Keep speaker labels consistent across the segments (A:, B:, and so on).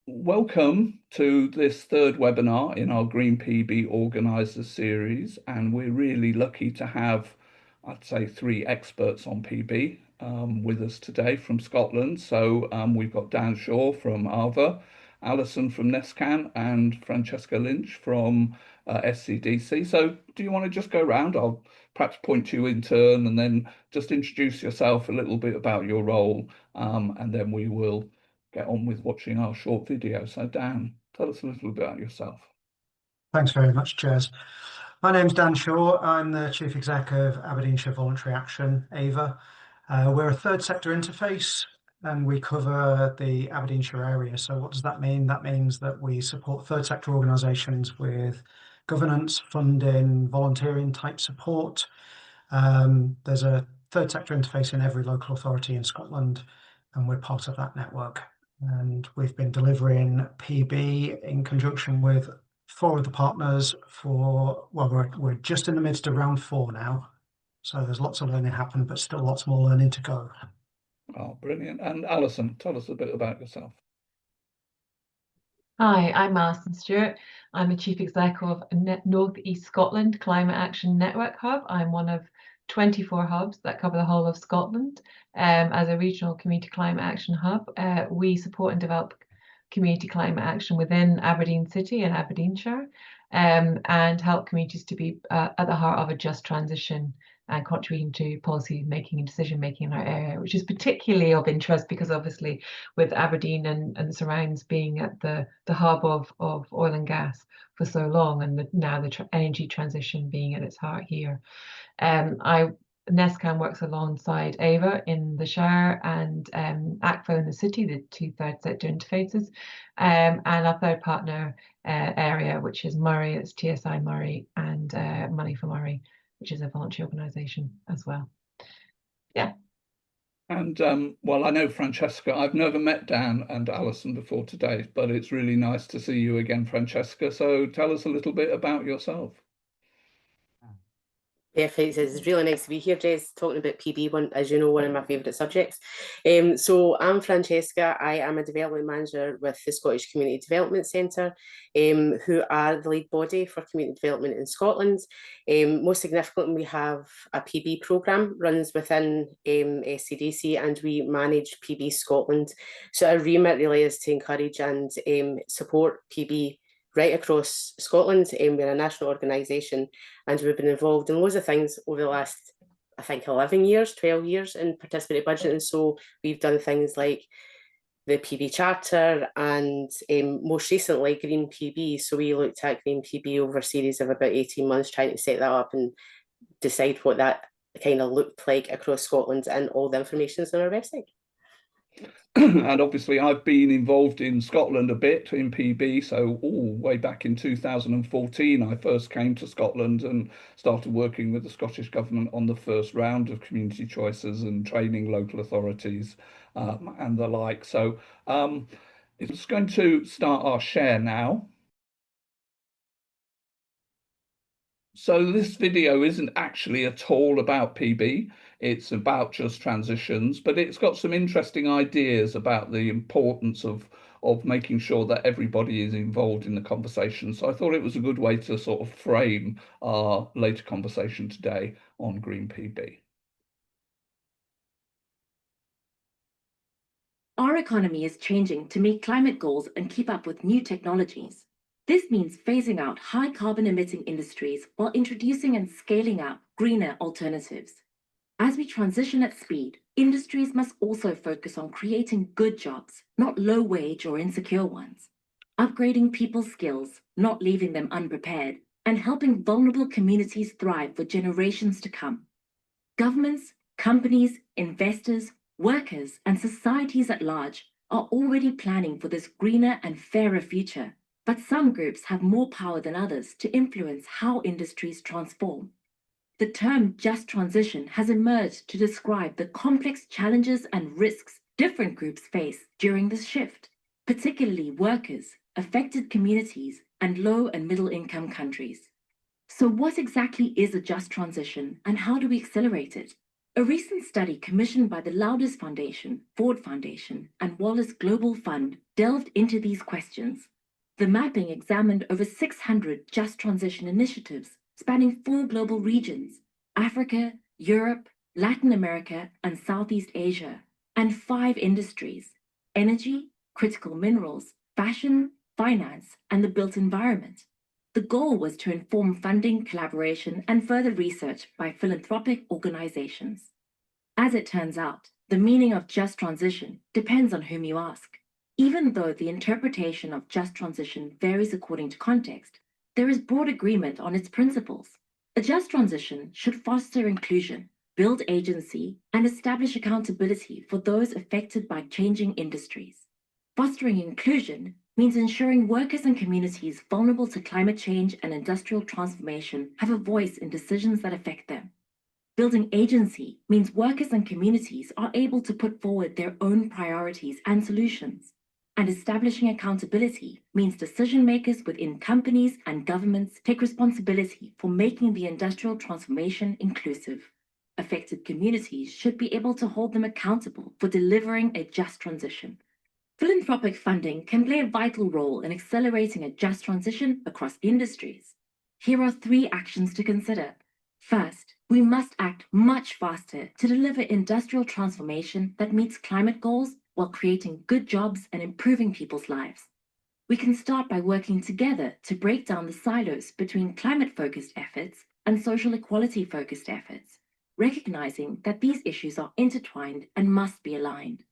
A: Welcome to this third webinar in our Green PB Organiser series, and we're really lucky to have, I'd say, three experts on PB with us today from Scotland. So we've got Dan Shaw from ARVA, Alison from NESCAN, and Francesca Lynch from SCDC. So do you want to just go around? I'll perhaps point you in turn and then just introduce yourself a little bit about your role, and then we will get on with watching our short video. So Dan, tell us a little bit about yourself.
B: Thanks very much, Jez. My name's Dan Shaw. I'm the Chief Exec of Aberdeenshire Voluntary Action, AVA. We're a third sector interface and we cover the Aberdeenshire area. So what does that mean? That means that we support third sector organisations with governance, funding, volunteering type support. There's a third sector interface in every local authority in Scotland, and we're part of that network. And we've been delivering PB in conjunction with four of the partners for, well, we're just in the midst of round 4 now. So there's lots of learning happened, but still lots more learning to go.
A: Oh, brilliant. And Alison, tell us a bit about yourself.
C: Hi, I'm Alison Stuart. I'm the Chief Exec of North East Scotland Climate Action Network Hub. I'm one of 24 hubs that cover the whole of Scotland. As a regional community climate action hub, we support and develop community climate action within Aberdeen City and Aberdeenshire, and help communities to be at the heart of a just transition and contributing to policy making and decision making in our area, which is particularly of interest because obviously with Aberdeen and the surrounds being at the hub of oil and gas for so long, and now the energy transition being at its heart here. NESCAN works alongside AVA in the Shire and ACFO in the city, the two third sector interfaces, and our third partner area, which is Moray, it's TSI Moray, and Money for Moray, which is a voluntary organisation as well. Yeah.
A: And well, I know Francesca, I've never met Dan and Alison before today, but it's really nice to see you again, Francesca. So tell us a little bit about yourself.
D: Perfect. It's really nice to be here, Jez, talking about PB, as you know, one of my favourite subjects. So I'm Francesca. I am a development manager with the Scottish Community Development Centre, who are the lead body for community development in Scotland. Most significantly, we have a PB programme runs within SCDC, and we manage PB Scotland. So our remit really is to encourage and support PB right across Scotland. We're a national organisation, and we've been involved in loads of things over the last, I think, 11 years, 12 years in participatory budgeting. So we've done things like the PB Charter and most recently Green PB. So we looked at Green PB over a series of about 18 months, trying to set that up and decide what that kind of looked like across Scotland, and all the information is on our website.
A: And obviously I've been involved in Scotland a bit in PB, so way back in 2014 I first came to Scotland and started working with the Scottish Government on the first round of community choices and training local authorities and the like. So it's going to start our share now. So this video isn't actually at all about PB. It's about just transitions, but it's got some interesting ideas about the importance of making sure that everybody is involved in the conversation. So I thought it was a good way to sort of frame our later conversation today on Green PB.
E: Our economy is changing to meet climate goals and keep up with new technologies. This means phasing out high carbon emitting industries while introducing and scaling up greener alternatives. As we transition at speed, industries must also focus on creating good jobs, not low wage or insecure ones, upgrading people's skills, not leaving them unprepared, and helping vulnerable communities thrive for generations to come. Governments, companies, investors, workers, and societies at large are already planning for this greener and fairer future, but some groups have more power than others to influence how industries transform. The term just transition has emerged to describe the complex challenges and risks different groups face during this shift, particularly workers, affected communities, and low and middle income countries. So what exactly is a just transition, and how do we accelerate it? A recent study commissioned by the Louders Foundation, Ford Foundation, and Wallace Global Fund delved into these questions. The mapping examined over 600 just transition initiatives spanning 4 global regions: Africa, Europe, Latin America, and Southeast Asia, and 5 industries: energy, critical minerals, fashion, finance, and the built environment. The goal was to inform funding, collaboration, and further research by philanthropic organizations. As it turns out, the meaning of just transition depends on whom you ask. Even though the interpretation of just transition varies according to context, there is broad agreement on its principles. A just transition should foster inclusion, build agency, and establish accountability for those affected by changing industries. Fostering inclusion means ensuring workers and communities vulnerable to climate change and industrial transformation have a voice in decisions that affect them. Building agency means workers and communities are able to put forward their own priorities and solutions. And establishing accountability means decision makers within companies and governments take responsibility for making the industrial transformation inclusive. Affected communities should be able to hold them accountable for delivering a just transition. Philanthropic funding can play a vital role in accelerating a just transition across industries. Here are 3 actions to consider. First, we must act much faster to deliver industrial transformation that meets climate goals while creating good jobs and improving people's lives. We can start by working together to break down the silos between climate-focused efforts and social equality-focused efforts, recognizing that these issues are intertwined and must be aligned.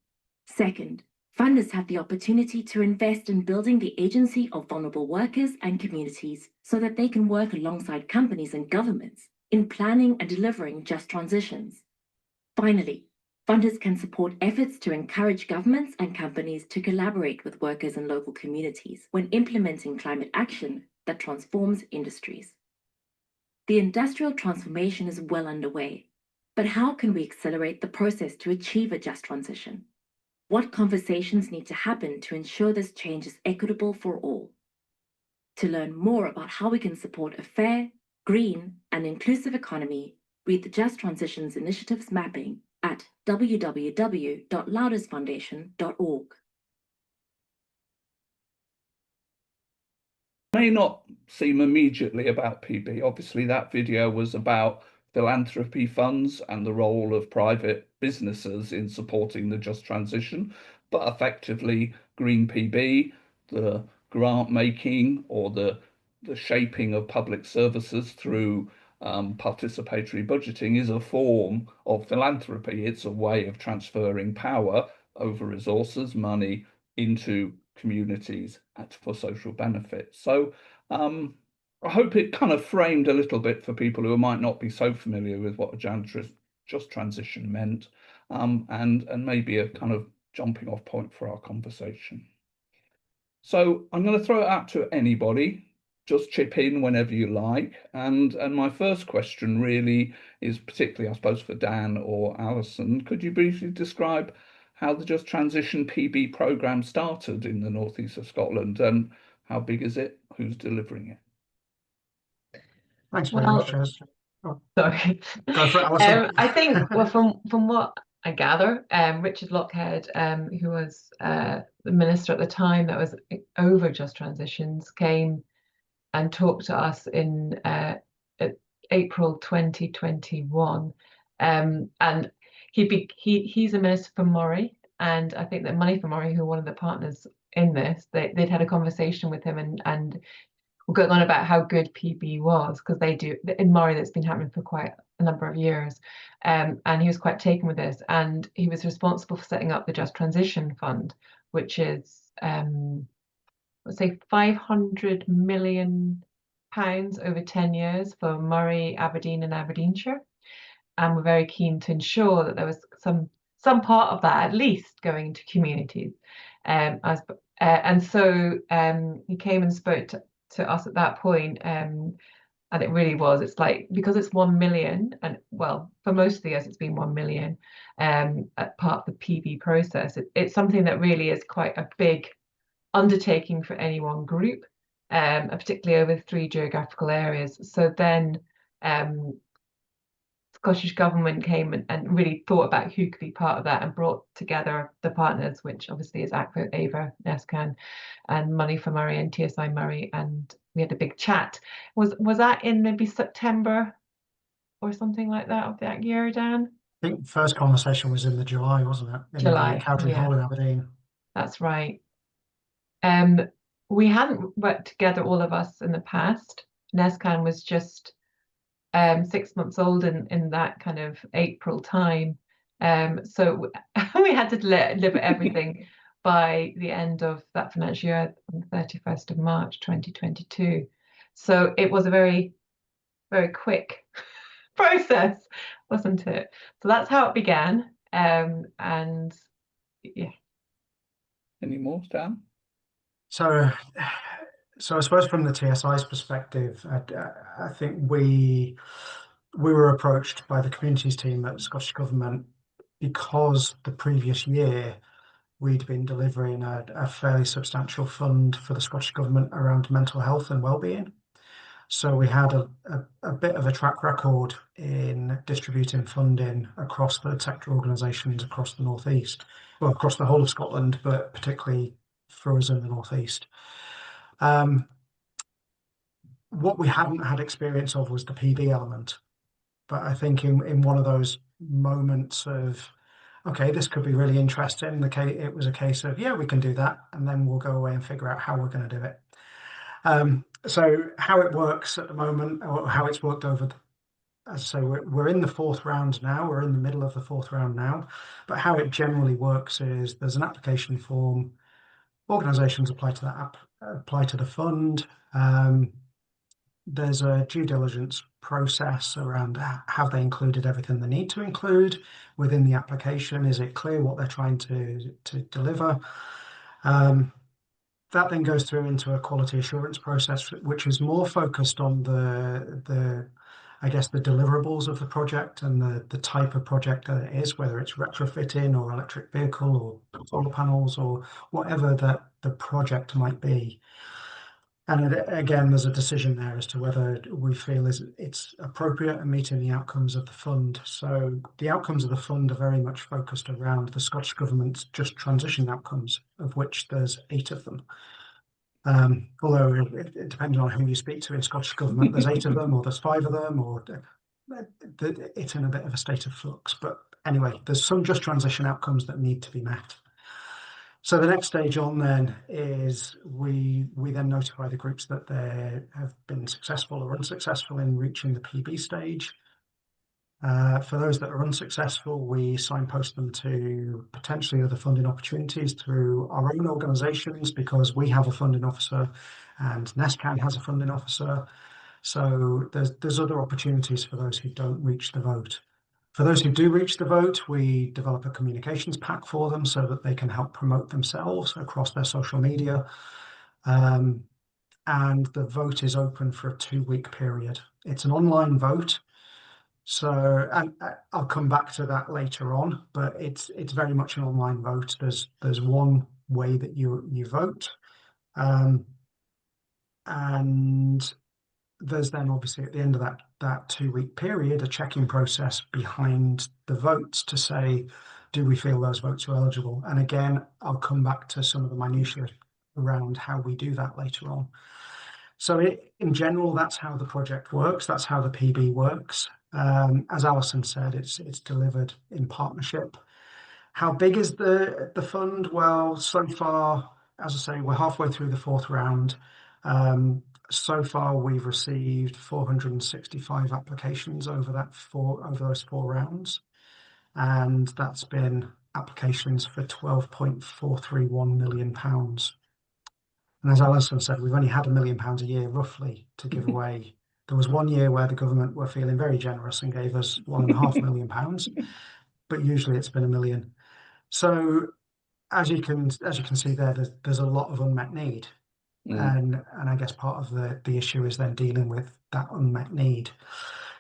E: Second, funders have the opportunity to invest in building the agency of vulnerable workers and communities so that they can work alongside companies and governments in planning and delivering just transitions. Finally, funders can support efforts to encourage governments and companies to collaborate with workers and local communities when implementing climate action that transforms industries. The industrial transformation is well underway, but how can we accelerate the process to achieve a just transition? What conversations need to happen to ensure this change is equitable for all? To learn more about how we can support a fair, green, and inclusive economy, read the Just Transitions Initiatives mapping at www.loudersfoundation.org.
A: May not seem immediately about PB. Obviously, that video was about philanthropy funds and the role of private businesses in supporting the just transition, but effectively green PB, the grant making or the shaping of public services through participatory budgeting is a form of philanthropy. It's a way of transferring power over resources, money, into communities for social benefit. So I hope it kind of framed a little bit for people who might not be so familiar with what a just transition meant, and maybe a kind of jumping off point for our conversation. So I'm going to throw it out to anybody. Just chip in whenever you like. And my first question really is particularly, I suppose, for Dan or Alison. Could you briefly describe how the Just Transition PB programme started in the northeast of Scotland, and how big is it? Who's delivering it?
B: Thanks very much, Jez. Oh,
C: sorry.
B: Go for it, Alison.
C: I think, well, from what I gather, Richard Lockhead, who was the minister at the time that was over Just Transitions, came and talked to us in April 2021, and he's a minister from Moray, and I think that Money for Moray, who are one of the partners in this, they'd had a conversation with him and going on about how good PB was, because they do in Moray, that's been happening for quite a number of years, and he was quite taken with this, and he was responsible for setting up the Just Transition Fund, which is let's say £500 million over 10 years for Moray, Aberdeen, and Aberdeenshire, and we're very keen to ensure that there was some part of that at least going to communities, and so he came and spoke to us at that point, and it really was, it's like, because it's 1 million, and well, for most of the years it's been 1 million at part of the PB process. It's something that really is quite a big undertaking for any one group, particularly over 3 geographical areas. So then Scottish Government came and really thought about who could be part of that and brought together the partners, which obviously is ACFO, AVA, NESCAN, and money from Moray and TSI Moray, and we had a big chat. Was that in maybe September or something like that of that year, Dan?
B: I think the first conversation was in the July, wasn't it? In
C: July,
B: the Cowdray
C: yeah.
B: Hall in Aberdeen.
C: That's right. We hadn't worked together, all of us, in the past. NESCAN was just 6 months old in that kind of April time. So we had to deliver everything by the end of that financial year, on the 31st of March 2022. So it was a very, very quick process, wasn't it? So that's how it began. And yeah.
A: Any more, Dan?
B: So I suppose from the TSI's perspective, I think we were approached by the communities team at Scottish Government because the previous year we'd been delivering a fairly substantial fund for the Scottish Government around mental health and wellbeing. So we had a bit of a track record in distributing funding across third sector organisations across the North East, well, across the whole of Scotland, but particularly for us in the North East. What we hadn't had experience of was the PB element. But I think in one of those moments of, okay, this could be really interesting, it was a case of, yeah, we can do that, and then we'll go away and figure out how we're going to do it. So how it works at the moment, or how it's worked over, as I say, we're in the fourth round now, we're in the middle of the fourth round now, but how it generally works is there's an application form, organisations apply to that apply to the fund. There's a due diligence process around have they included everything they need to include within the application? Is it clear what they're trying to deliver? That then goes through into a quality assurance process, which is more focused on the I guess the deliverables of the project and the type of project that it is, whether it's retrofitting or electric vehicle or solar panels or whatever that the project might be. And again, there's a decision there as to whether we feel it's appropriate and meeting the outcomes of the fund. So the outcomes of the fund are very much focused around the Scottish Government's just transition outcomes, of which there's 8 of them. Although it depends on who you speak to in Scottish Government, there's 8 of them, or there's 5 of them, or it's in a bit of a state of flux. But anyway, there's some just transition outcomes that need to be met. So the next stage on then is we then notify the groups that they have been successful or unsuccessful in reaching the PB stage. For those that are unsuccessful, we signpost them to potentially other funding opportunities through our own organisations, because we have a funding officer and NESCAN has a funding officer. So there's other opportunities for those who don't reach the vote. For those who do reach the vote, we develop a communications pack for them so that they can help promote themselves across their social media. And the vote is open for a 2-week period. It's an online vote. So, and I'll come back to that later on, but it's very much an online vote. There's one way that you vote. And there's then obviously at the end of that 2-week period a checking process behind the votes to say, do we feel those votes are eligible? And again, I'll come back to some of the minutiae around how we do that later on. So in general, that's how the project works. That's how the PB works. As Alison said, it's delivered in partnership. How big is the fund? Well, so far, as I say, we're halfway through the 4th round. So far, we've received 465 applications over those 4 rounds, and that's been applications for £12.431 million. And as Alison said, we've only had £1 million a year, roughly, to give away. There was one year where the government were feeling very generous and gave us £1.5 million, but usually it's been £1 million. So as you can see there's a lot of unmet need. And I guess part of the issue is then dealing with that unmet need.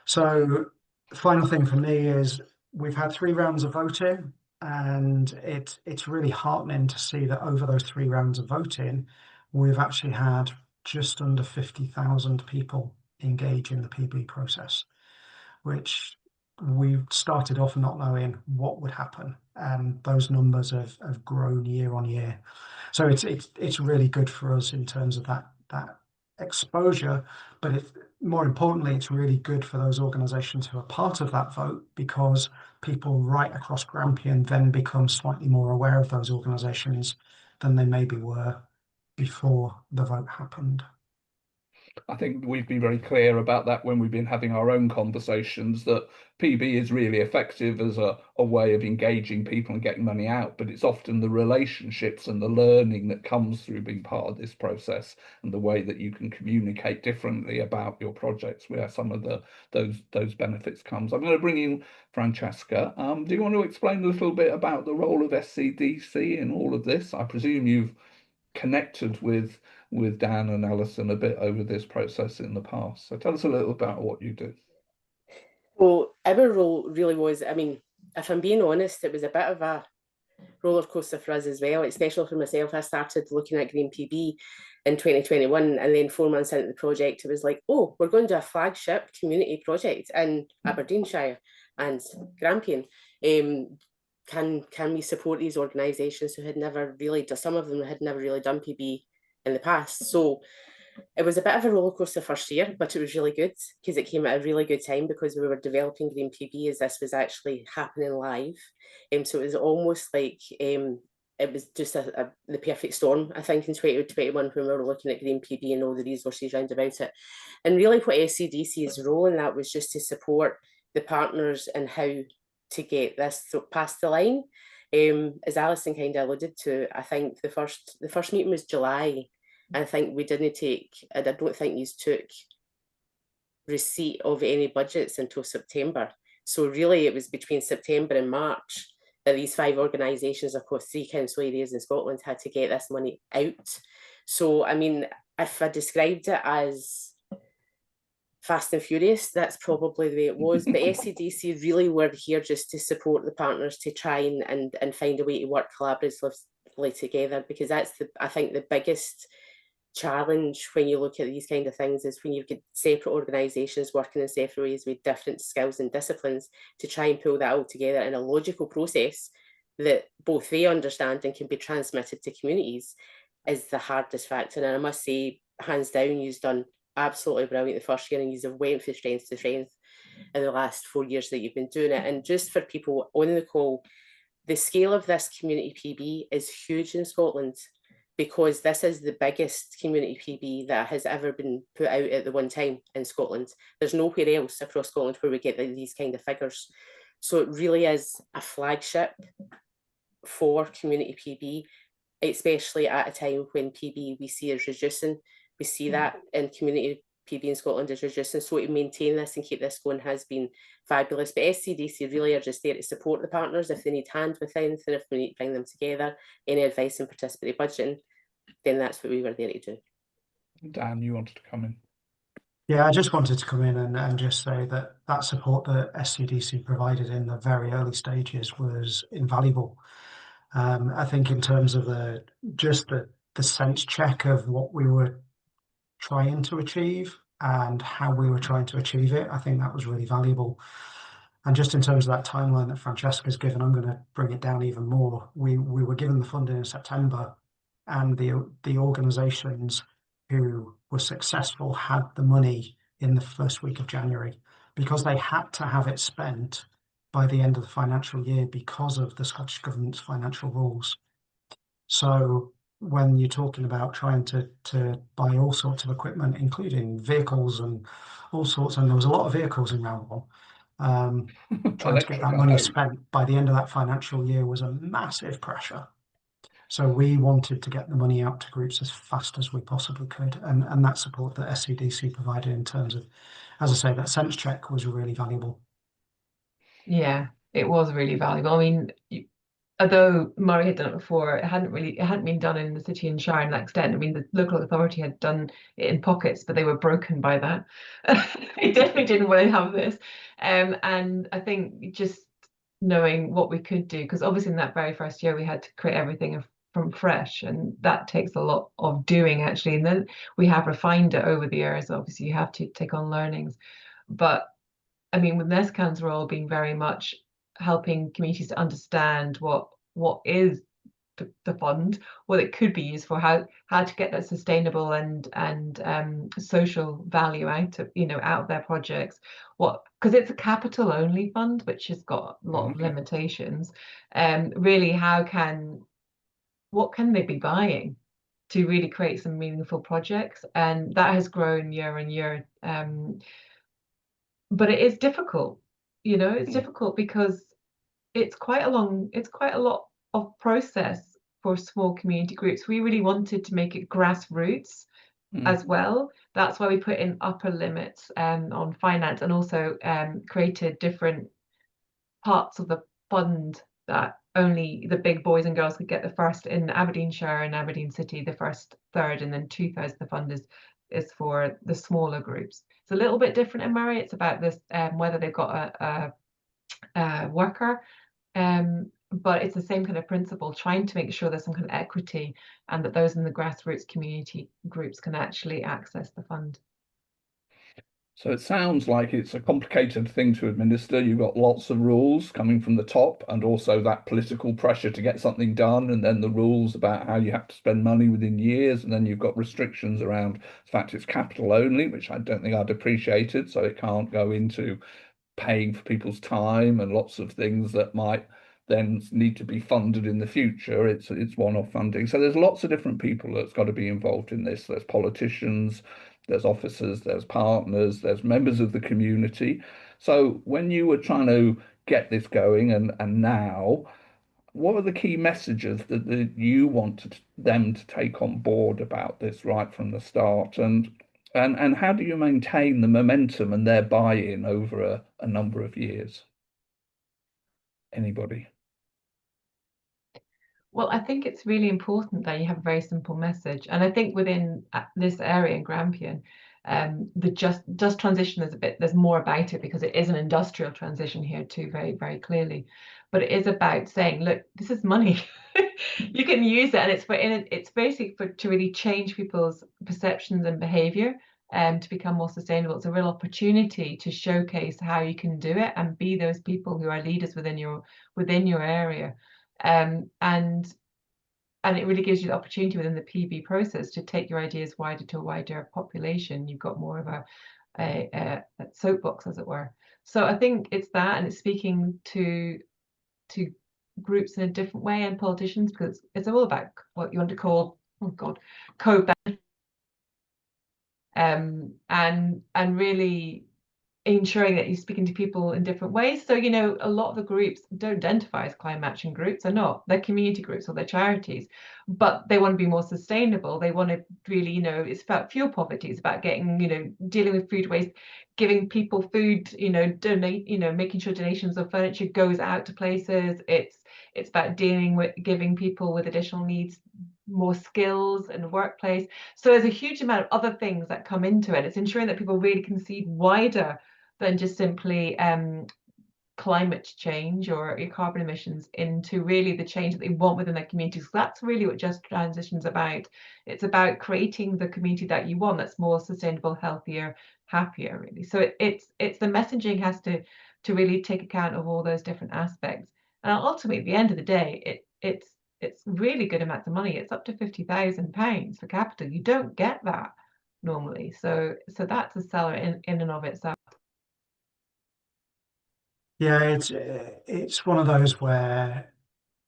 B: So the final thing for me is we've had 3 rounds of voting, and it's really heartening to see that over those 3 rounds of voting, we've actually had just under 50,000 people engage in the PB process, which we started off not knowing what would happen, and those numbers have grown year on year. So it's really good for us in terms of that exposure, but more importantly, it's really good for those organisations who are part of that vote, because people right across Grampian then become slightly more aware of those organisations than they maybe were before the vote happened.
A: I think we've been very clear about that when we've been having our own conversations, that PB is really effective as a way of engaging people and getting money out, but it's often the relationships and the learning that comes through being part of this process, and the way that you can communicate differently about your projects, where some of those benefits comes. I'm going to bring in Francesca. Do you want to explain a little bit about the role of SCDC in all of this? I presume you've connected with Dan and Alison a bit over this process in the past. So tell us a little about what you do.
D: Well, our role really was, I mean, if I'm being honest, it was a bit of a roller coaster for us as well, especially for myself. I started looking at Green PB in 2021, and then 4 months into the project, it was like, oh, we're going to do a flagship community project in Aberdeenshire and Grampian. Can we support these organisations who had never really done, some of them had never really done PB in the past? So it was a bit of a roller coaster first year, but it was really good because it came at a really good time, because we were developing Green PB as this was actually happening live. So it was almost like it was just the perfect storm, I think, in 2021 when we were looking at Green PB and all the resources around about it. And really what SCDC's role in that was just to support the partners and how to get this past the line. As Alison kind of alluded to, I think the first meeting was July. I think we didn't take, I don't think these took receipt of any budgets until September. So really it was between September and March that these 5 organisations across 3 council areas in Scotland had to get this money out. So, I mean, if I described it as fast and furious, that's probably the way it was. But SCDC really were here just to support the partners to try and find a way to work collaboratively together, because that's I think the biggest challenge when you look at these kind of things is when you've got separate organisations working in separate ways with different skills and disciplines, to try and pull that all together in a logical process that both they understand and can be transmitted to communities is the hardest factor. And I must say, hands down, you've done absolutely brilliant the first year, and you've went from strength to strength in the last 4 years that you've been doing it. And just for people on the call, the scale of this community PB is huge in Scotland, because this is the biggest community PB that has ever been put out at the one time in Scotland. There's nowhere else across Scotland where we get these kind of figures. So it really is a flagship for community PB, especially at a time when PB we see is reducing. We see that in community PB in Scotland is reducing. So to maintain this and keep this going has been fabulous. But SCDC really are just there to support the partners if they need hand with anything, if we need to bring them together, any advice in participatory budgeting, then that's what we were there to do.
A: Dan, you wanted to come in?
B: Yeah, I just wanted to come in and just say that support that SCDC provided in the very early stages was invaluable. I think in terms of the sense check of what we were trying to achieve and how we were trying to achieve it, I think that was really valuable. And just in terms of that timeline that Francesca's given, I'm going to bring it down even more. We were given the funding in September, and the organisations who were successful had the money in the first week of January, because they had to have it spent by the end of the financial year because of the Scottish Government's financial rules. So when you're talking about trying to buy all sorts of equipment, including vehicles and all sorts, and there was a lot of vehicles in Roundwell, trying to get that money spent by the end of that financial year was a massive pressure. So we wanted to get the money out to groups as fast as we possibly could, and that support that SCDC provided in terms of, as I say, that sense check was really valuable.
C: Yeah, it was really valuable. I mean, although Moray had done it before, it hadn't been done in the city and shire in that extent. I mean, the local authority had done it in pockets, but they were broken by that. They definitely didn't want to have this. And I think just knowing what we could do, because obviously in that very first year we had to create everything from fresh, and that takes a lot of doing actually. And then we have refined it over the years. Obviously, you have to take on learnings, but I mean, with NESCAN's role being very much helping communities to understand what is the fund, what it could be used for, how to get that sustainable and social value out of out of their projects, because it's a capital only fund which has got a lot of limitations. Really, what can they be buying to really create some meaningful projects? And that has grown year on year, but it is difficult. It's difficult because it's quite a lot of process for small community groups. We really wanted to make it grassroots as well. That's why we put in upper limits on finance, and also created different parts of the fund that only the big boys and girls could get. The first in Aberdeenshire and Aberdeen City, the first third, and then 2/3 of the fund is for the smaller groups. It's a little bit different in Moray. It's about this whether they've got a worker, but it's the same kind of principle, trying to make sure there's some kind of equity and that those in the grassroots community groups can actually access the fund.
A: So it sounds like it's a complicated thing to administer. You've got lots of rules coming from the top, and also that political pressure to get something done, and then the rules about how you have to spend money within years, and then you've got restrictions around the fact it's capital only, which I don't think I'd appreciated, so it can't go into paying for people's time and lots of things that might then need to be funded in the future. It's one-off funding. So there's lots of different people that's got to be involved in this. There's politicians, there's officers, there's partners, there's members of the community. So when you were trying to get this going, and now, what are the key messages that you wanted them to take on board about this right from the start? And how do you maintain the momentum and their buy-in over a number of years? Anybody?
C: Well, I think it's really important that you have a very simple message. And I think within this area in Grampian, the just transition is there's more about it, because it is an industrial transition here too, very, very clearly. But it is about saying, look, this is money. You can use it, and it's basically to really change people's perceptions and behavior, to become more sustainable. It's a real opportunity to showcase how you can do it and be those people who are leaders within your area. And it really gives you the opportunity within the PB process to take your ideas wider to a wider population. You've got more of a soapbox, as it were. So I think it's that, and it's speaking to groups in a different way, and politicians, because it's all about what you want to call, oh God, co-benefit, and really ensuring that you're speaking to people in different ways. So, a lot of the groups don't identify as climate action groups. They're not. They're community groups or they're charities, but they want to be more sustainable. They want to really, it's about fuel poverty. It's about getting, dealing with food waste, giving people food, donate, making sure donations of furniture goes out to places. It's about dealing with giving people with additional needs more skills in the workplace. So there's a huge amount of other things that come into it. It's ensuring that people really can see wider than just simply climate change or your carbon emissions, into really the change that they want within their communities. That's really what Just Transition is about. It's about creating the community that you want, that's more sustainable, healthier, happier, really. So it's the messaging has to really take account of all those different aspects. And ultimately, at the end of the day, it's really good amounts of money. It's up to £50,000 for capital. You don't get that normally. So that's a seller in and of itself.
B: Yeah, it's one of those where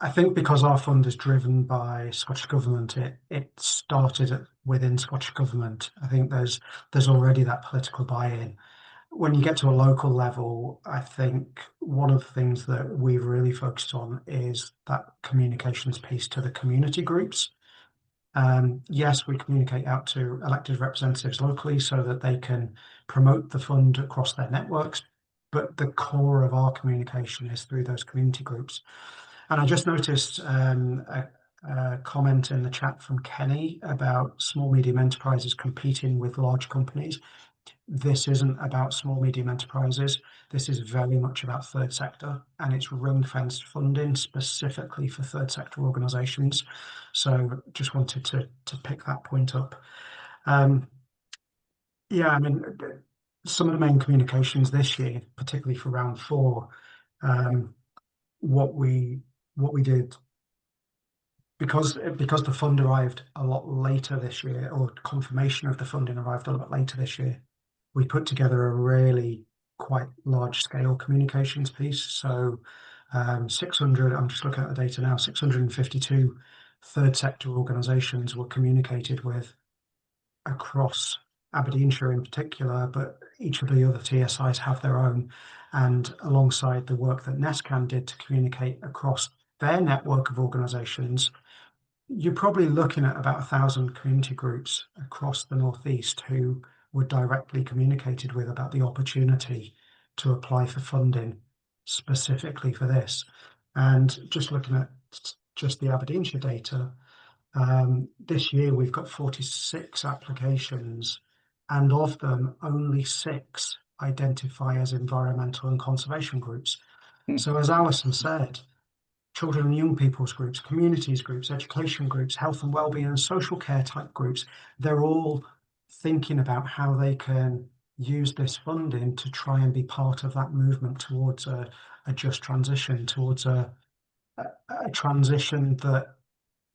B: I think, because our fund is driven by Scottish Government, it started within Scottish Government. I think there's already that political buy-in. When you get to a local level, I think one of the things that we've really focused on is that communications piece to the community groups. Yes, we communicate out to elected representatives locally so that they can promote the fund across their networks, but the core of our communication is through those community groups. And I just noticed a comment in the chat from Kenny about small medium enterprises competing with large companies. This isn't about small medium enterprises. This is very much about third sector, and it's ring-fenced funding specifically for third sector organisations. So just wanted to pick that point up. Yeah, I mean, some of the main communications this year, particularly for round 4, what we did, because the fund arrived a lot later this year, or confirmation of the funding arrived a lot later this year, we put together a really quite large scale communications piece. So 600, I'm just looking at the data now, 652 third sector organisations were communicated with across Aberdeenshire in particular, but each of the other TSIs have their own. And alongside the work that NESCAN did to communicate across their network of organisations, you're probably looking at about 1,000 community groups across the Northeast who were directly communicated with about the opportunity to apply for funding specifically for this. And just looking at just the Aberdeenshire data, this year we've got 46 applications, and of them only 6 identify as environmental and conservation groups. So as Alison said, children and young people's groups, communities groups, education groups, health and wellbeing and social care type groups, they're all thinking about how they can use this funding to try and be part of that movement towards a just transition, towards a transition that,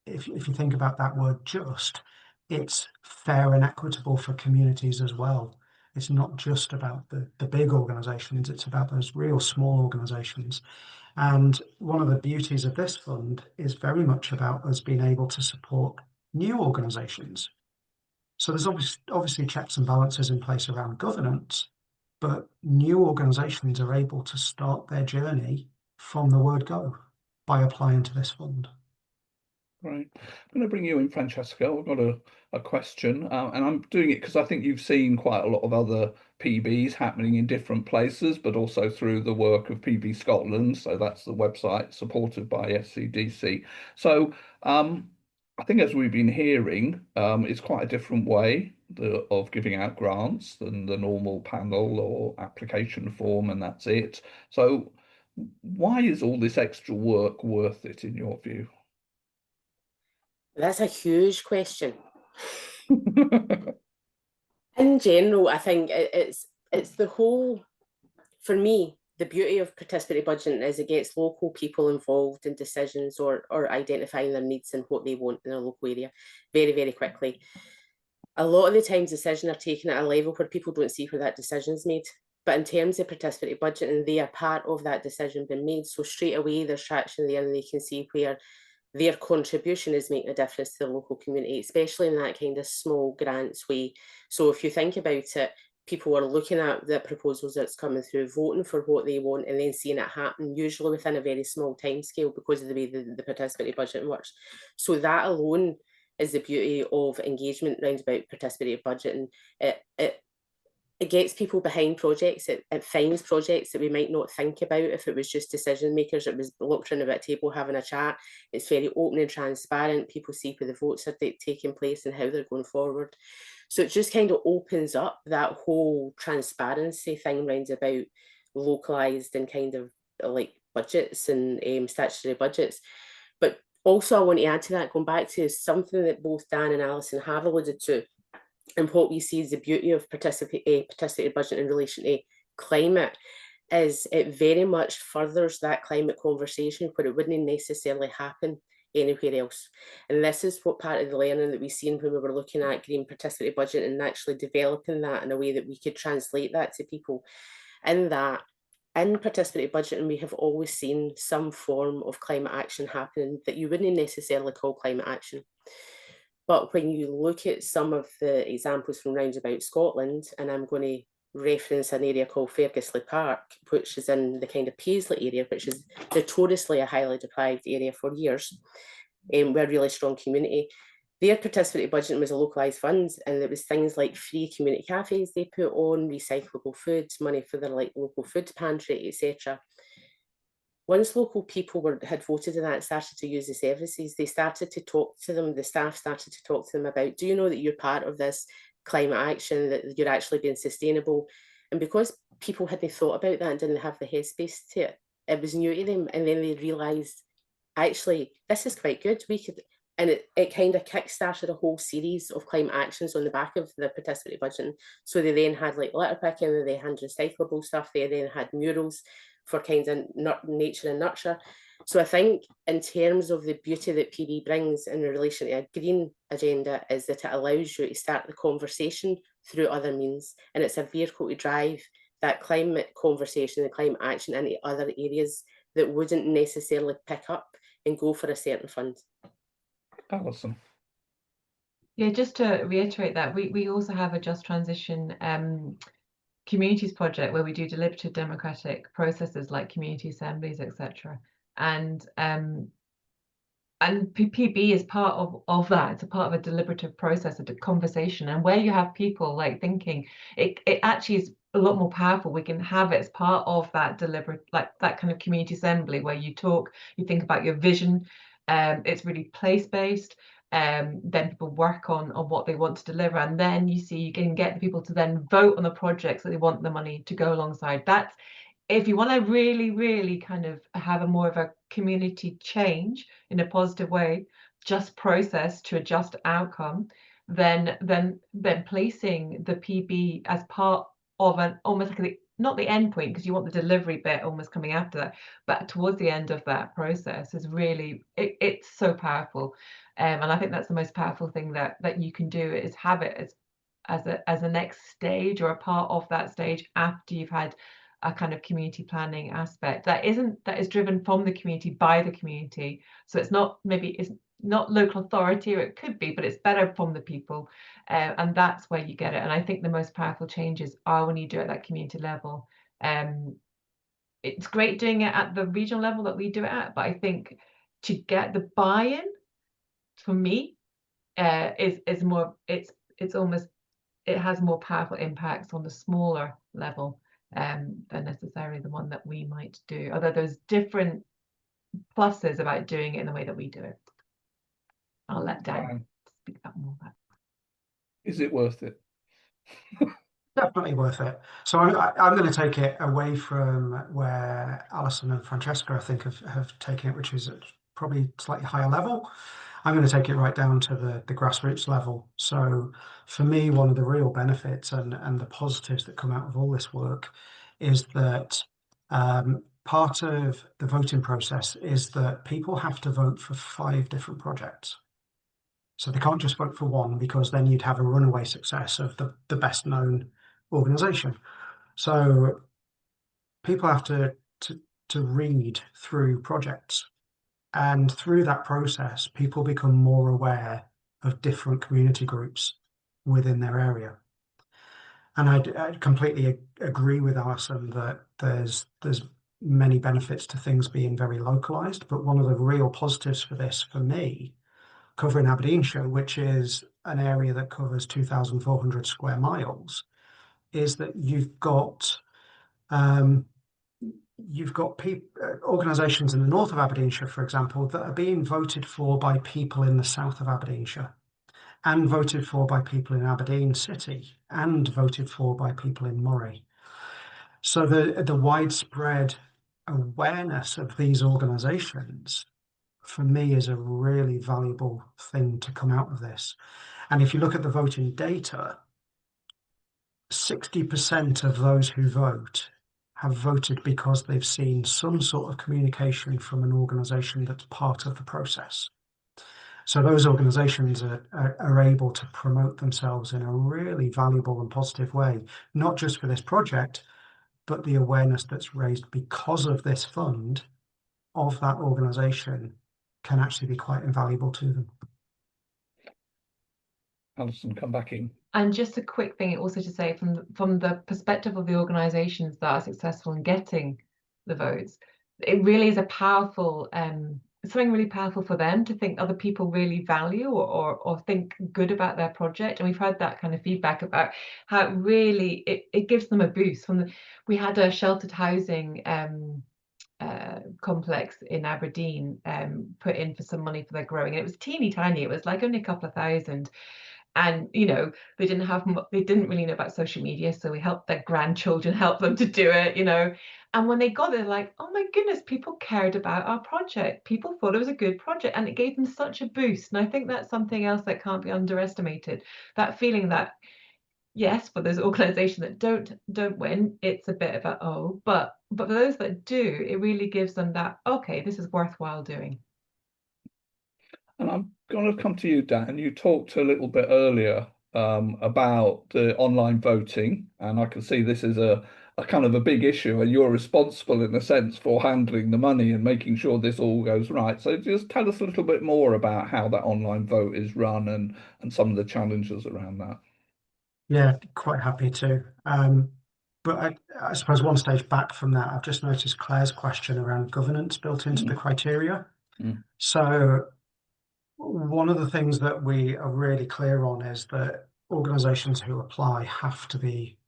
B: if you think about that word just, it's fair and equitable for communities as well. It's not just about the big organisations, it's about those real small organisations. And one of the beauties of this fund is very much about us being able to support new organisations. So there's obviously checks and balances in place around governance, but new organisations are able to start their journey from the word go by applying to this fund.
A: Right. I'm going to bring you in, Francesca. I've got a question, and I'm doing it because I think you've seen quite a lot of other PBs happening in different places, but also through the work of PB Scotland. So that's the website supported by SCDC. So I think, as we've been hearing, it's quite a different way of giving out grants than the normal panel or application form, and that's it. So why is all this extra work worth it, in your view?
D: That's a huge question. In general, I think it's the whole, for me, the beauty of participatory budgeting is it gets local people involved in decisions or identifying their needs and what they want in their local area very, very quickly. A lot of the times decisions are taken at a level where people don't see where that decision is made. But in terms of participatory budgeting, they are part of that decision being made. So straight away, there's traction there and they can see where their contribution is making a difference to the local community, especially in that kind of small grants way. So if you think about it, people are looking at the proposals that's coming through, voting for what they want, and then seeing it happen, usually within a very small time scale because of the way the participatory budgeting works. So that alone is the beauty of engagement round about participatory budgeting. It gets people behind projects, it finds projects that we might not think about if it was just decision makers. It was looked around about a table having a chat. It's very open and transparent. People see where the votes are taking place and how they're going forward. So it just kind of opens up that whole transparency thing round about localised and kind of like budgets and statutory budgets. But also I want to add to that, going back to something that both Dan and Alison have alluded to, and what we see as the beauty of participatory budget in relation to climate is it very much furthers that climate conversation where it wouldn't necessarily happen anywhere else. And this is what part of the learning that we've seen when we were looking at green participatory budget and actually developing that in a way that we could translate that to people. In participatory budgeting, we have always seen some form of climate action happening that you wouldn't necessarily call climate action. But when you look at some of the examples from round about Scotland, and I'm going to reference an area called Fergusley Park, which is in the kind of Paisley area, which is notoriously a highly deprived area for years. We're a really strong community. Their participatory budgeting was a localised fund, and there was things like free community cafes they put on, recyclable foods, money for their like local food pantry, etc. Once local people had voted in that and started to use the services, they started to talk to them, the staff started to talk to them about, do you know that you're part of this climate action, that you're actually being sustainable? And because people hadn't thought about that and didn't have the headspace to it, it was new to them. And then they realised, actually, this is quite good. And it kind of kick-started a whole series of climate actions on the back of the participatory budgeting. So they then had like litter picking, they had recyclable stuff, they then had murals for kind of nature and nurture. So I think in terms of the beauty that PB brings in relation to a green agenda is that it allows you to start the conversation through other means. And it's a vehicle to drive that climate conversation and climate action into other areas that wouldn't necessarily pick up and go for a certain fund.
A: Alison.
C: Yeah, just to reiterate that, we also have a Just Transition communities project where we do deliberative democratic processes like community assemblies, etc. And PB is part of that. It's a part of a deliberative process, a conversation, and where you have people like thinking, it actually is a lot more powerful. We can have it as part of that deliberate, like that kind of community assembly where you talk, you think about your vision. It's really place-based. Then people work on what they want to deliver, and then you see you can get the people to then vote on the projects that they want the money to go alongside. That's if you want to really kind of have a more of a community change in a positive way, just process to a just outcome, then placing the PB as part of an almost like not the end point, because you want the delivery bit almost coming after that, but towards the end of that process is really it's so powerful. And I think that's the most powerful thing that you can do, is have it as a next stage or a part of that stage after you've had a kind of community planning aspect that is driven from the community by the community. So it's not local authority, or it could be, but it's better from the people, and that's where you get it. And I think the most powerful changes are when you do it at that community level. It's great doing it at the regional level that we do it at, but I think to get the buy-in, for me, is more, it's almost, it has more powerful impacts on the smaller level than necessarily the one that we might do, although there's different pluses about doing it in the way that we do it. I'll let Dan speak about more about it.
A: Is it worth it?
B: Definitely worth it. So I'm going to take it away from where Alison and Francesca, I think, have taken it, which is at probably slightly higher level. I'm going to take it right down to the grassroots level. So for me, one of the real benefits and the positives that come out of all this work is that part of the voting process is that people have to vote for 5 different projects. So they can't just vote for one, because then you'd have a runaway success of the best known organisation. So people have to read through projects. And through that process, people become more aware of different community groups within their area. And I completely agree with Alison that there's many benefits to things being very localised, but one of the real positives for this, for me, covering Aberdeenshire, which is an area that covers 2,400 square miles, is that you've got organisations in the north of Aberdeenshire, for example, that are being voted for by people in the south of Aberdeenshire, and voted for by people in Aberdeen City, and voted for by people in Moray. So the widespread awareness of these organisations, for me, is a really valuable thing to come out of this. And if you look at the voting data, 60% of those who vote have voted because they've seen some sort of communication from an organisation that's part of the process. So those organisations are able to promote themselves in a really valuable and positive way, not just for this project, but the awareness that's raised because of this fund of that organisation can actually be quite invaluable to them.
A: Alison, come back in.
C: And just a quick thing also to say, from the perspective of the organisations that are successful in getting the votes, it really is a powerful, something really powerful for them to think other people really value or think good about their project. And we've had that kind of feedback about how it really, it gives them a boost. We had a sheltered housing complex in Aberdeen put in for some money for their growing, and it was teeny tiny, it was like only a couple of thousand. And they didn't really know about social media, so we helped their grandchildren help them to do it. And when they got there, like, oh my goodness, people cared about our project. People thought it was a good project, and it gave them such a boost. And I think that's something else that can't be underestimated. That feeling that, yes, for those organizations that don't win, it's a bit of a but for those that do, it really gives them that, okay, this is worthwhile doing.
A: And I'm going to come to you, Dan. You talked a little bit earlier about the online voting, and I can see this is a kind of a big issue, and you're responsible in a sense for handling the money and making sure this all goes right. So just tell us a little bit more about how that online vote is run and some of the challenges around that.
B: Yeah, quite happy to. But I suppose one stage back from that, I've just noticed Claire's question around governance built into the criteria. So one of the things that we are really clear on is that organisations who apply have to be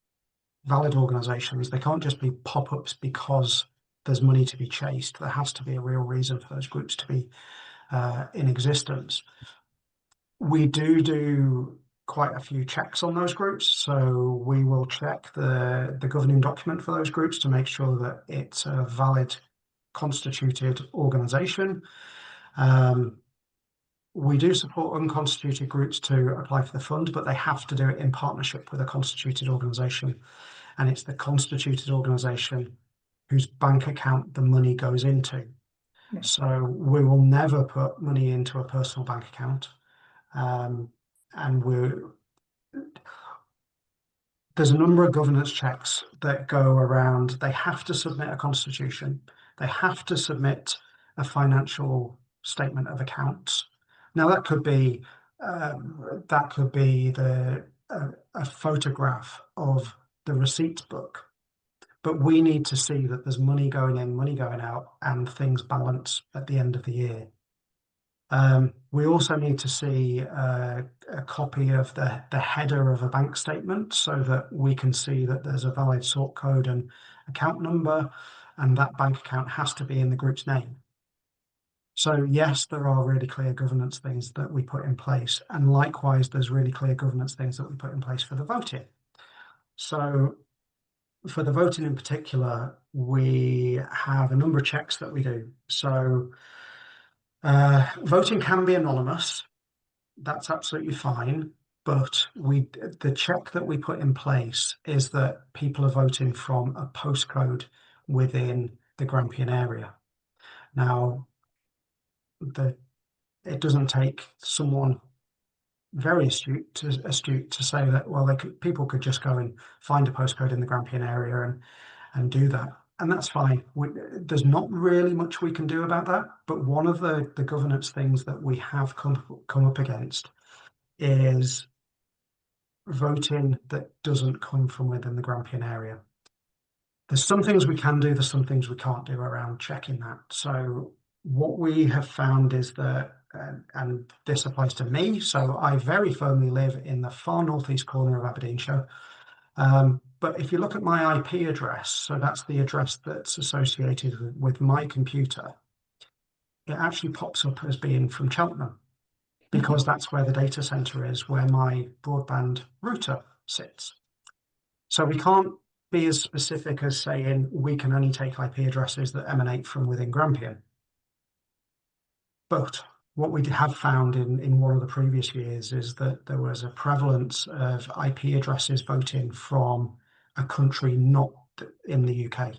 B: valid organisations. They can't just be pop-ups because there's money to be chased. There has to be a real reason for those groups to be in existence. We do quite a few checks on those groups. So we will check the governing document for those groups to make sure that it's a valid constituted organisation. We do support unconstituted groups to apply for the fund, but they have to do it in partnership with a constituted organisation. And it's the constituted organisation whose bank account the money goes into. So we will never put money into a personal bank account. And there's a number of governance checks that go around. They have to submit a constitution. They have to submit a financial statement of accounts. Now that could be a photograph of the receipts book, but we need to see that there's money going in, money going out, and things balance at the end of the year. We also need to see a copy of the header of a bank statement so that we can see that there's a valid sort code and account number, and that bank account has to be in the group's name. So yes, there are really clear governance things that we put in place, and likewise, there's really clear governance things that we put in place for the voting. So for the voting in particular, we have a number of checks that we do. So voting can be anonymous. That's absolutely fine. But the check that we put in place is that people are voting from a postcode within the Grampian area. Now, it doesn't take someone very astute to say that, well, people could just go and find a postcode in the Grampian area and do that. And that's fine. There's not really much we can do about that. But one of the governance things that we have come up against is voting that doesn't come from within the Grampian area. There's some things we can do, there's some things we can't do around checking that. So what we have found is that, and this applies to me, so I very firmly live in the far northeast corner of Aberdeenshire. But if you look at my IP address, so that's the address that's associated with my computer, it actually pops up as being from Cheltenham, because that's where the data center is, where my broadband router sits. So we can't be as specific as saying we can only take IP addresses that emanate from within Grampian. But what we have found in one of the previous years is that there was a prevalence of IP addresses voting from a country not in the UK.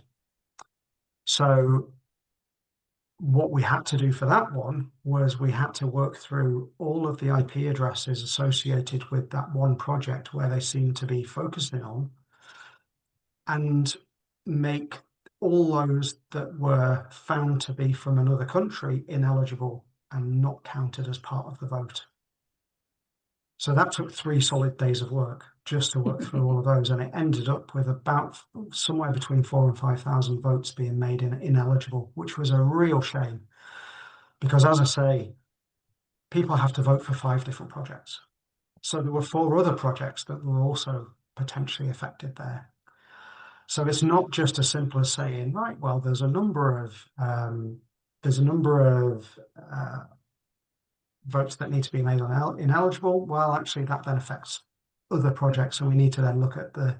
B: So what we had to do for that one was we had to work through all of the IP addresses associated with that one project where they seem to be focusing on, and make all those that were found to be from another country ineligible and not counted as part of the vote. So that took 3 solid days of work just to work through all of those, and it ended up with about somewhere between 4,000 and 5,000 votes being made ineligible, which was a real shame, because as I say, people have to vote for 5 different projects. So there were 4 other projects that were also potentially affected there. So it's not just as simple as saying, right, well, there's a number of votes that need to be made on ineligible, well, actually that then affects other projects, and we need to then look at the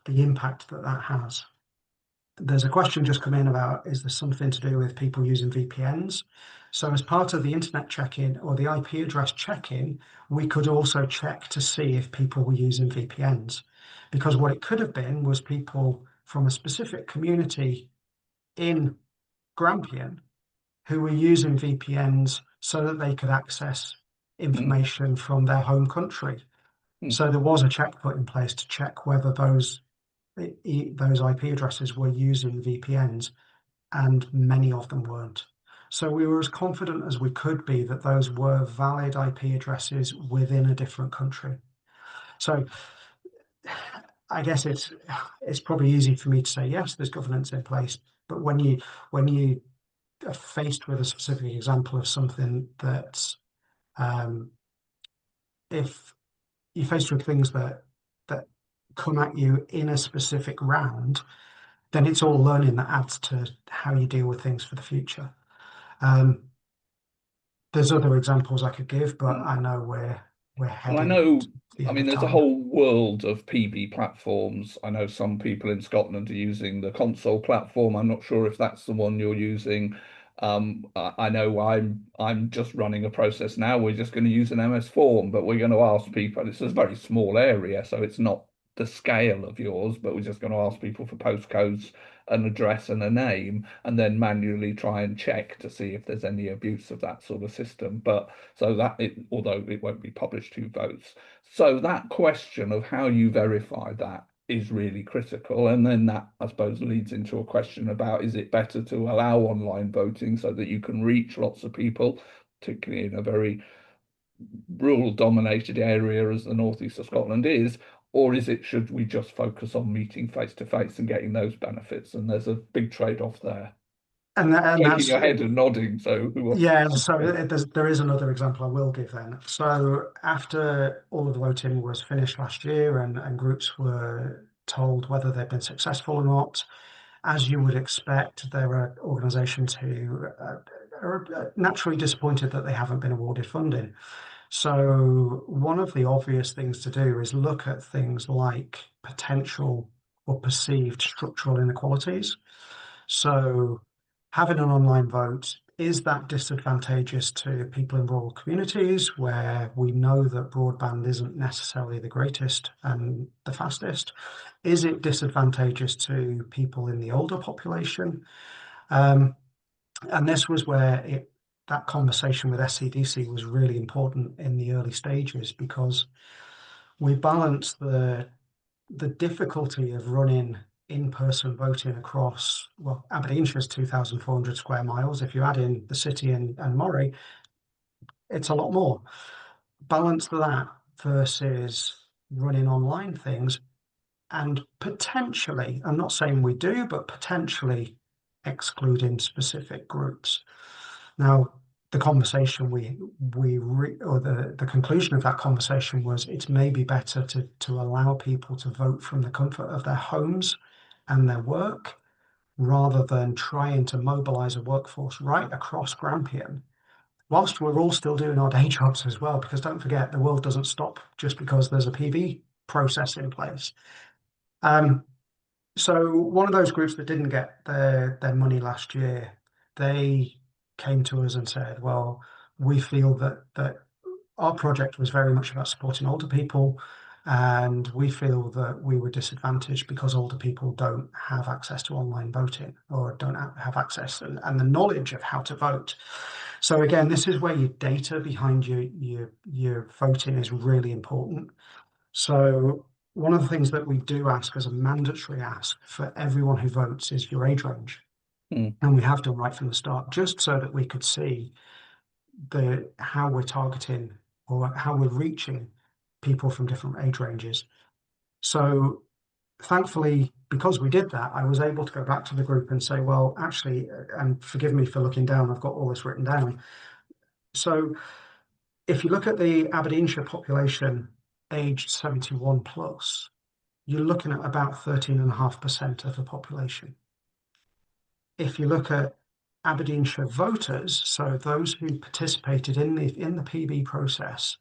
B: impact that that has. There's a question just come in about, is there something to do with people using VPNs? So as part of the internet check-in or the IP address check-in, we could also check to see if people were using VPNs, because what it could have been was people from a specific community in Grampian who were using VPNs so that they could access information from their home country. So there was a check put in place to check whether those IP addresses were using VPNs, and many of them weren't. So we were as confident as we could be that those were valid IP addresses within a different country. So I guess it's probably easy for me to say, yes, there's governance in place, but when you are faced with a specific example of something that's, if you're faced with things that come at you in a specific round, then it's all learning that adds to how you deal with things for the future. There's other examples I could give, but I know we're heading.
A: Well, I know, I mean, there's a whole world of PB platforms. I know some people in Scotland are using the console platform. I'm not sure if that's the one you're using. I know I'm just running a process now. We're just going to use an MS form, but we're going to ask people. It's a very small area, so it's not the scale of yours, but we're just going to ask people for postcodes, an address and a name, and then manually try and check to see if there's any abuse of that sort of system. But so that although it won't be published to votes, so that question of how you verify that is really critical. And then that, I suppose, leads into a question about, is it better to allow online voting so that you can reach lots of people, particularly in a very rural dominated area as the northeast of Scotland is, or should we just focus on meeting face to face and getting those benefits? And there's a big trade-off there.
B: And
A: shaking your head and nodding. So
B: yeah, so there is another example I will give then. So after all of the voting was finished last year and groups were told whether they'd been successful or not, as you would expect, there are organisations who are naturally disappointed that they haven't been awarded funding. So one of the obvious things to do is look at things like potential or perceived structural inequalities. So having an online vote, is that disadvantageous to people in rural communities where we know that broadband isn't necessarily the greatest and the fastest? Is it disadvantageous to people in the older population? And this was where that conversation with SCDC was really important in the early stages, because we balanced the difficulty of running in-person voting across, well, Aberdeenshire is 2,400 square miles. If you add in the city and Moray, it's a lot more. Balance that versus running online things, and potentially, I'm not saying we do, but potentially excluding specific groups. Now, the conversation the conclusion of that conversation was, it's maybe better to allow people to vote from the comfort of their homes and their work, rather than trying to mobilise a workforce right across Grampian, whilst we're all still doing our day jobs as well, because don't forget, the world doesn't stop just because there's a PV process in place. So one of those groups that didn't get their money last year, they came to us and said, well, we feel that our project was very much about supporting older people, and we feel that we were disadvantaged because older people don't have access to online voting, or don't have access and the knowledge of how to vote. So again, this is where your data behind your voting is really important. So one of the things that we do ask as a mandatory ask for everyone who votes is your age range. And we have done right from the start, just so that we could see how we're targeting or how we're reaching people from different age ranges. So thankfully, because we did that, I was able to go back to the group and say, well, actually, and forgive me for looking down, I've got all this written down. So if you look at the Aberdeenshire population aged 71 plus, you're looking at about 13.5% of the population. If you look at Aberdeenshire voters, so those who participated in the PB process,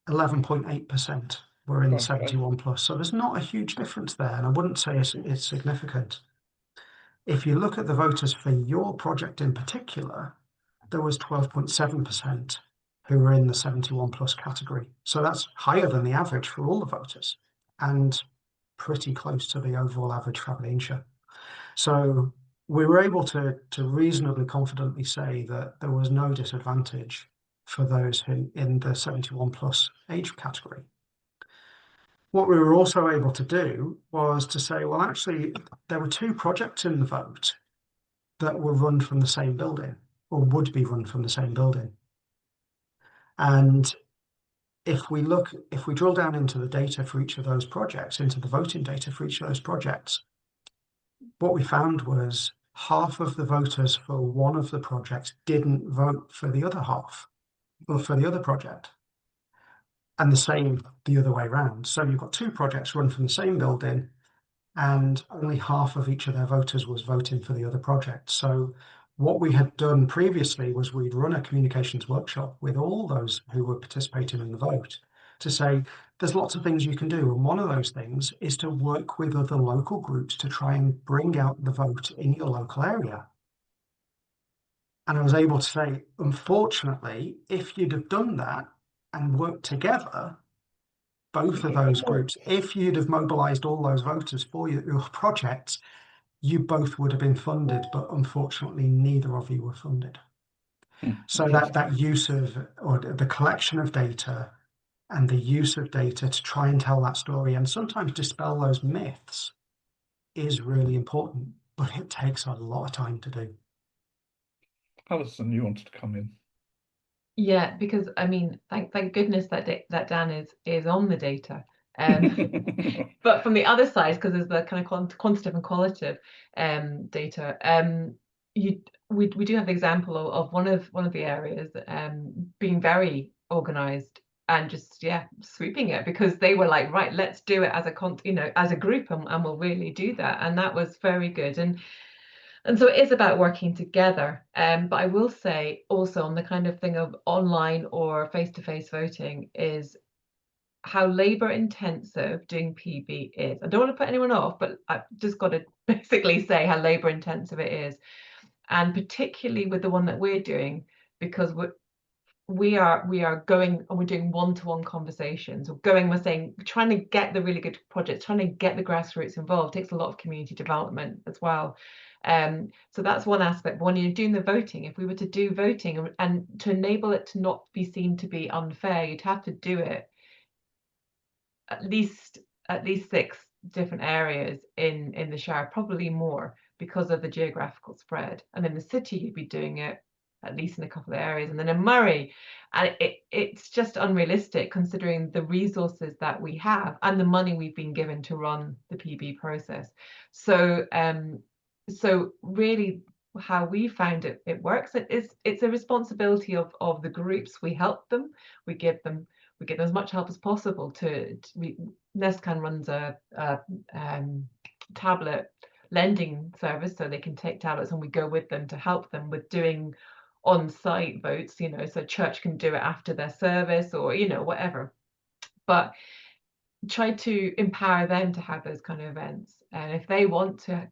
B: 11.8% were in the 71 plus. So there's not a huge difference there, and I wouldn't say it's significant. If you look at the voters for your project in particular, there was 12.7% who were in the 71 plus category. So that's higher than the average for all the voters and pretty close to the overall average for Aberdeenshire. So we were able to reasonably confidently say that there was no disadvantage for those who in the 71 plus age category. What we were also able to do was to say, well, actually, there were 2 projects in the vote that were run from the same building, or would be run from the same building. And if we drill down into the data for each of those projects, into the voting data for each of those projects, what we found was half of the voters for one of the projects didn't vote for the other half, or for the other project. And the same the other way around. So you've got 2 projects run from the same building, and only half of each of their voters was voting for the other project. So what we had done previously was we'd run a communications workshop with all those who were participating in the vote to say, there's lots of things you can do. And one of those things is to work with other local groups to try and bring out the vote in your local area. And I was able to say, unfortunately, if you'd have done that and worked together, both of those groups, if you'd have mobilised all those voters for your projects, you both would have been funded, but unfortunately neither of you were funded. So that use of, or the collection of data and the use of data to try and tell that story and sometimes dispel those myths is really important, but it takes a lot of time to do.
A: Alison, you wanted to come in.
C: Yeah, because I mean, thank goodness that Dan is on the data. But from the other side, because there's the kind of quantitative and qualitative data, we do have the example of one of the areas being very organised and just sweeping it, because they were like, right, let's do it as a group, and we'll really do that, and that was very good. And so it is about working together. But I will say also on the kind of thing of online or face-to-face voting is how labour intensive doing PB is. I don't want to put anyone off, but I've just got to basically say how labour intensive it is. And particularly with the one that we're doing, because we are going and we're doing one-to-one conversations. We're saying, trying to get the really good projects, trying to get the grassroots involved takes a lot of community development as well. So that's one aspect. But when you're doing the voting, if we were to do voting and to enable it to not be seen to be unfair, you'd have to do it at least 6 different areas in the Shire, probably more, because of the geographical spread. And in the city, you'd be doing it at least in a couple of areas, and then in Moray, and it's just unrealistic considering the resources that we have and the money we've been given to run the PB process. So so really how we found it works, it's a responsibility of the groups. We help them, we give them as much help as possible. NESCAN runs a tablet lending service, so they can take tablets, and we go with them to help them with doing on-site votes, so church can do it after their service, or whatever, but try to empower them to have those kind of events. And if they want to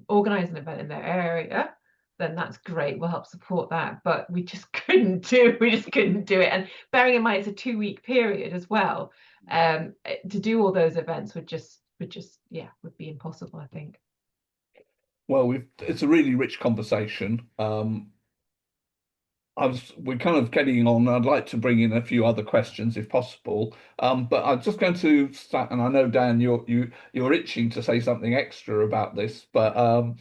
C: organize an event in their area, then that's great, we'll help support that. But we just couldn't do it. And bearing in mind it's a 2-week period as well, to do all those events would be impossible, I think.
A: Well, it's a really rich conversation. We're kind of getting on. I'd like to bring in a few other questions if possible, but I'm just going to start. And I know, Dan, you're itching to say something extra about this, but I'm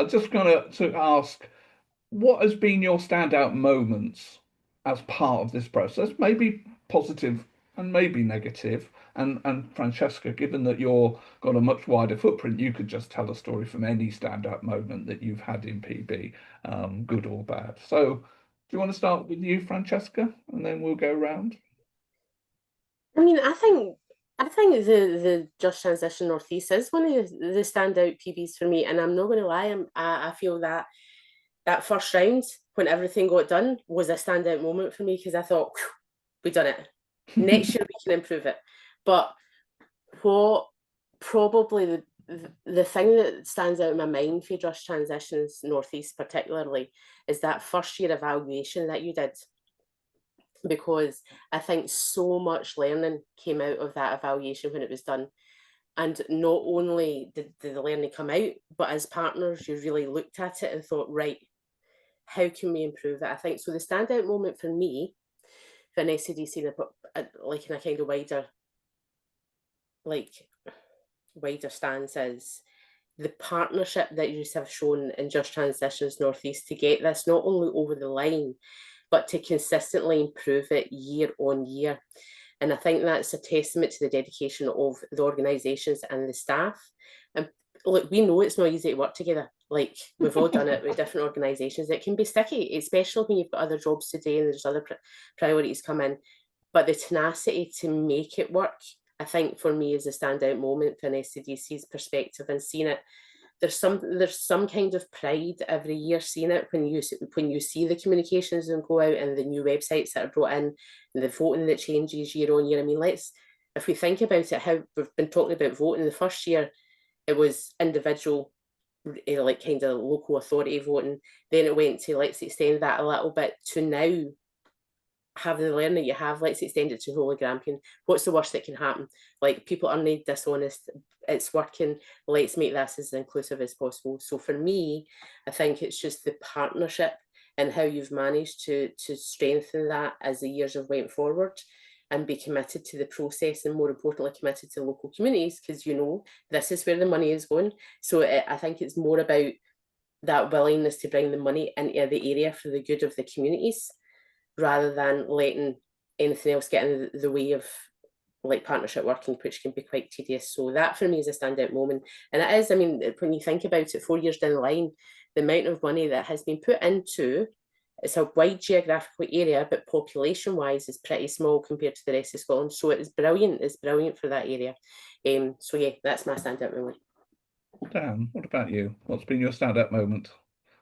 A: just going to ask, what has been your standout moments as part of this process? Maybe positive and maybe negative. And Francesca, given that you've got a much wider footprint, you could just tell a story from any standout moment that you've had in PB, good or bad. So, do you want to start with you, Francesca, and then we'll go around?
D: I mean, I think the Just Transition North East is one of the standout PBs for me, and I'm not going to lie, I feel that that first round, when everything got done, was a standout moment for me, because I thought, we've done it. Next year we can improve it. But what probably the thing that stands out in my mind for Just Transitions North East particularly is that first year evaluation that you did, because I think so much learning came out of that evaluation when it was done. And not only did the learning come out, but as partners, you really looked at it and thought, right, how can we improve it? I think so. The standout moment for me, for an SCDC, like in a kind of wider stance, is the partnership that you have shown in Just Transitions North East to get this not only over the line, but to consistently improve it year on year. And I think that's a testament to the dedication of the organisations and the staff. And look, we know it's not easy to work together. Like, we've all done it with different organisations. It can be sticky, especially when you've got other jobs to do and there's other priorities come in. But the tenacity to make it work, I think for me, is a standout moment from an SCDC's perspective, and seeing it. There's some kind of pride every year seeing it when you see the communications and go out and the new websites that are brought in and the voting that changes year on year. I mean, if we think about it, how we've been talking about voting, the first year it was individual, like kind of local authority voting. Then it went to, let's extend that a little bit to now having the learning you have, let's extend it to Holy Grampian. What's the worst that can happen? Like, people are not dishonest, it's working, let's make this as inclusive as possible. So for me, I think it's just the partnership and how you've managed to strengthen that as the years have went forward, and be committed to the process, and more importantly committed to local communities, because you know this is where the money is going. So I think it's more about that willingness to bring the money into the area for the good of the communities, rather than letting anything else get in the way of like partnership working, which can be quite tedious. So that for me is a standout moment. And it is, I mean, when you think about it, 4 years down the line, the amount of money that has been put into, it's a wide geographical area, but population wise is pretty small compared to the rest of Scotland. So it's brilliant for that area. So yeah, that's my standout moment.
A: Dan, what about you? What's been your standout moment?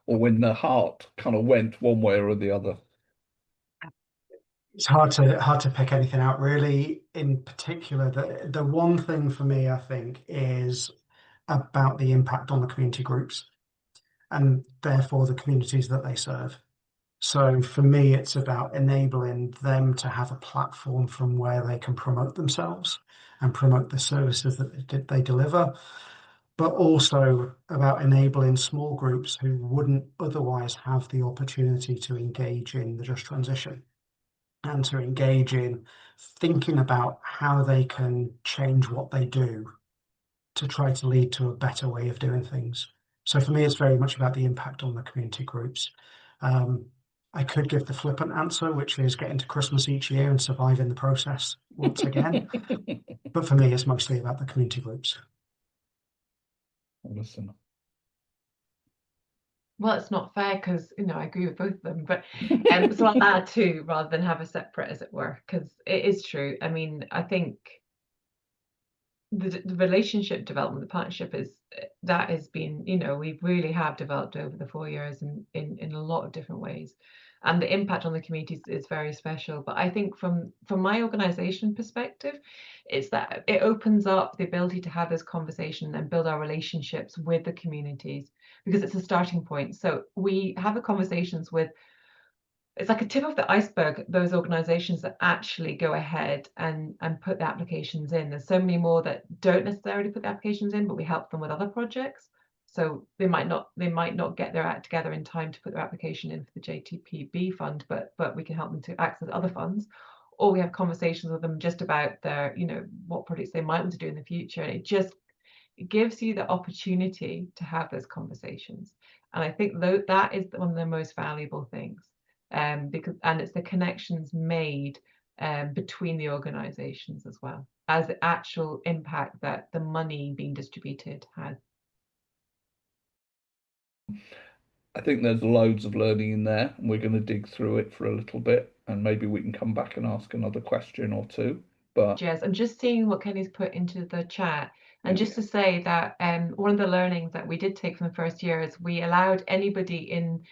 A: Or when the heart kind of went one way or the other?
B: It's hard to pick anything out really in particular. The one thing for me, I think, is about the impact on the community groups and therefore the communities that they serve. So for me, it's about enabling them to have a platform from where they can promote themselves and promote the services that they deliver, but also about enabling small groups who wouldn't otherwise have the opportunity to engage in the Just Transition, and to engage in thinking about how they can change what they do to try to lead to a better way of doing things. So for me, it's very much about the impact on the community groups. I could give the flippant answer, which is getting to Christmas each year and surviving the process once again. But for me, it's mostly about the community groups.
A: Alison.
C: Well, it's not fair because, you know, I agree with both of them, but so I'll add two rather than have a separate, as it were, because it is true. I mean, I think the relationship development, the partnership that has been, you know, we really have developed over the 4 years in a lot of different ways, and the impact on the communities is very special. But I think from my organisation perspective, it's that it opens up the ability to have this conversation and build our relationships with the communities, because it's a starting point. So we have the conversations with, it's like a tip of the iceberg, those organizations that actually go ahead and put the applications in. There's so many more that don't necessarily put the applications in, but we help them with other projects. So they might not get their act together in time to put their application in for the JTPB fund, but we can help them to access other funds. Or we have conversations with them just about their, you know, what projects they might want to do in the future. And it gives you the opportunity to have those conversations. And I think that is one of the most valuable things. Because it's the connections made between the organizations as well as the actual impact that the money being distributed has.
A: I think there's loads of learning in there, and we're going to dig through it for a little bit, and maybe we can come back and ask another question or two. But
C: Jez, I'm just seeing what Kenny's put into the chat, and just to say that one of the learnings that we did take from the first year is we allowed anybody in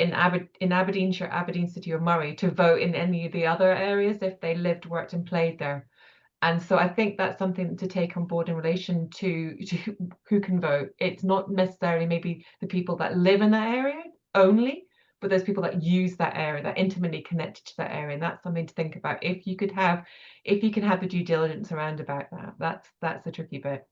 C: in Aberdeenshire, Aberdeen City or Moray to vote in any of the other areas if they lived, worked and played there. And so I think that's something to take on board in relation to who can vote. It's not necessarily maybe the people that live in that area only, but there's people that use that area, that are intimately connected to that area. And that's something to think about. If you can have the due diligence around about that, that's the tricky bit.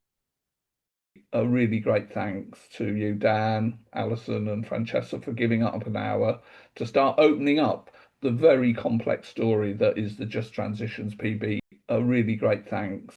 A: A really great thanks to you, Dan, Alison and Francesca, for giving up an hour to start opening up the very complex story that is the Just Transitions PB. A really great thanks.